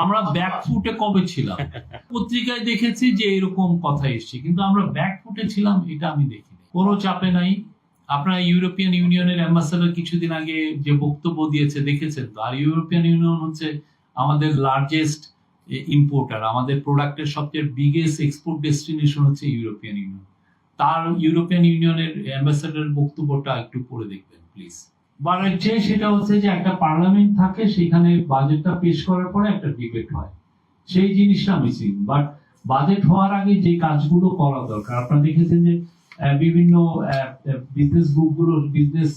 আমরা ব্যাকফুটে কবে ছিলাম? পত্রিকায় দেখেছি যে এরকম কথা এসছে, কিন্তু আমরা ব্যাকফুটে ছিলাম এটা আমি দেখিনি। কোনো চাপে নাই। আপনারা ইউরোপিয়ান ইউনিয়নের অ্যাম্বাসেডর কিছুদিন আগে যে বক্তব্য দিয়েছে দেখেছেন তো। আর ইউরোপিয়ান ইউনিয়ন হচ্ছে আমাদের লার্জেস্ট ইম্পোর্টার, আমাদের প্রোডাক্টের সবচেয়ে বিগেস্ট এক্সপোর্ট ডেস্টিনেশন হচ্ছে ইউরোপিয়ান ইউনিয়ন। তার ইউরোপিয়ান ইউনিয়নের অ্যাম্বাসেডর বক্তব্যটা একটু পড়ে দেখবেন প্লিজ। বাড়ছে সেটা হচ্ছে যে একটা পার্লামেন্ট থাকে, সেখানে বাজেটটা পেশ করার পরে একটা ডিবেট হয়, সেই জিনিসটা মিসিং। বাট বাজেট হওয়ার আগে যে কাজগুলো করা দরকার, আপনারা দেখেছেন যে বিভিন্ন বিজনেস গ্রুপগুলো, বিজনেস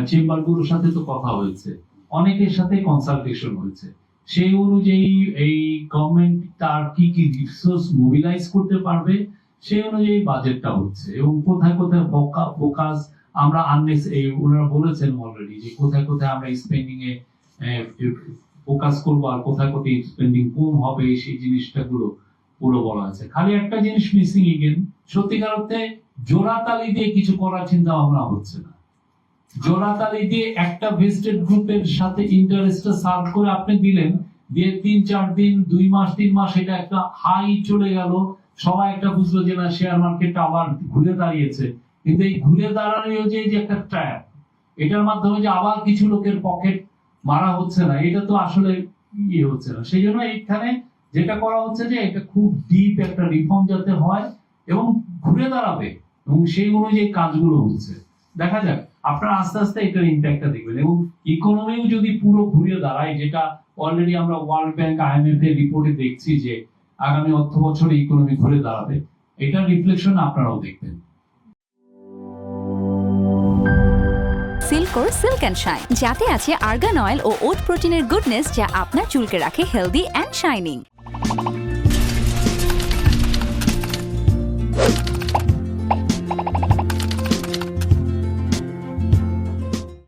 চেম্বারগুলোর সাথে তো কথা হয়েছে, অনেকের সাথে কনসালটেশন হয়েছে। সেই অনুযায়ী এই গভর্নমেন্ট তার কি কি রিসোর্স মোবিলাইজ করতে পারবে সেই অনুযায়ী বাজেটটা হচ্ছে। এবং কোথায় কোথায় ফোকাস আমরা ওনারা বলেছেন অলরেডি যে কোথায় কোথায় আমরা স্পেন্ডিং এ ফোকাস করবো আর কোথায় কোথায় স্পেন্ডিং কম হবে, সেই জিনিসটা গুলো পুরো বলা আছে। খালি একটা জিনিস মিসিং এগেন, সত্যিকার অর্থে জোড়াতালি দিয়ে কিছু করার চিন্তা ভাবনা হচ্ছে না। জোড়াতালি দিয়ে একটা ভেস্টেড গ্রুপের সাথে ইন্টারেস্টটা সার্ভ করে আপনি দিলেন, দিয়ে 3-4 দিন 2 মাস 3 মাস এটা একটা হাই চলে গেল, সবাই একটা বুঝলো যে না শেয়ার মার্কেটটা আবার ঘুরে দাঁড়িয়েছে। কিন্তু এই ঘুরে দাঁড়ানোর যে একটা ট্র্যাপ, এটার মাধ্যমে যে আবার কিছু লোকের পকেট মারা হচ্ছে না, এটা তো আসলে ইয়ে হচ্ছে না। সেই জন্য এইখানে যেটা করা হচ্ছে যে এটা খুব ডিপ একটা রিফর্ম যাতে হয় এবং ঘুরে দাঁড়াবে, এবং সেই অনুযায়ী কাজগুলো হচ্ছে। দেখা যাক, আপনারা আস্তে আস্তে এটার ইম্প্যাক্টটা দেখবেন। এবং ইকোনমিও যদি পুরো ঘুরে দাঁড়ায়, যেটা অলরেডি আমরা ওয়ার্ল্ড ব্যাংক আইএমএফ এর রিপোর্টে দেখছি যে আগামী অর্থ বছরে ইকোনমি ঘুরে দাঁড়াবে, এটার রিফ্লেকশন আপনারাও দেখবেন। সিল্কোর সিল্ক অ্যান্ড শাইন, যাতে আছে আর্গান অয়েল ও ওট প্রোটিনের গুডনেস, যা আপনার চুলকে রাখে হেলদি অ্যান্ড শাইনিং।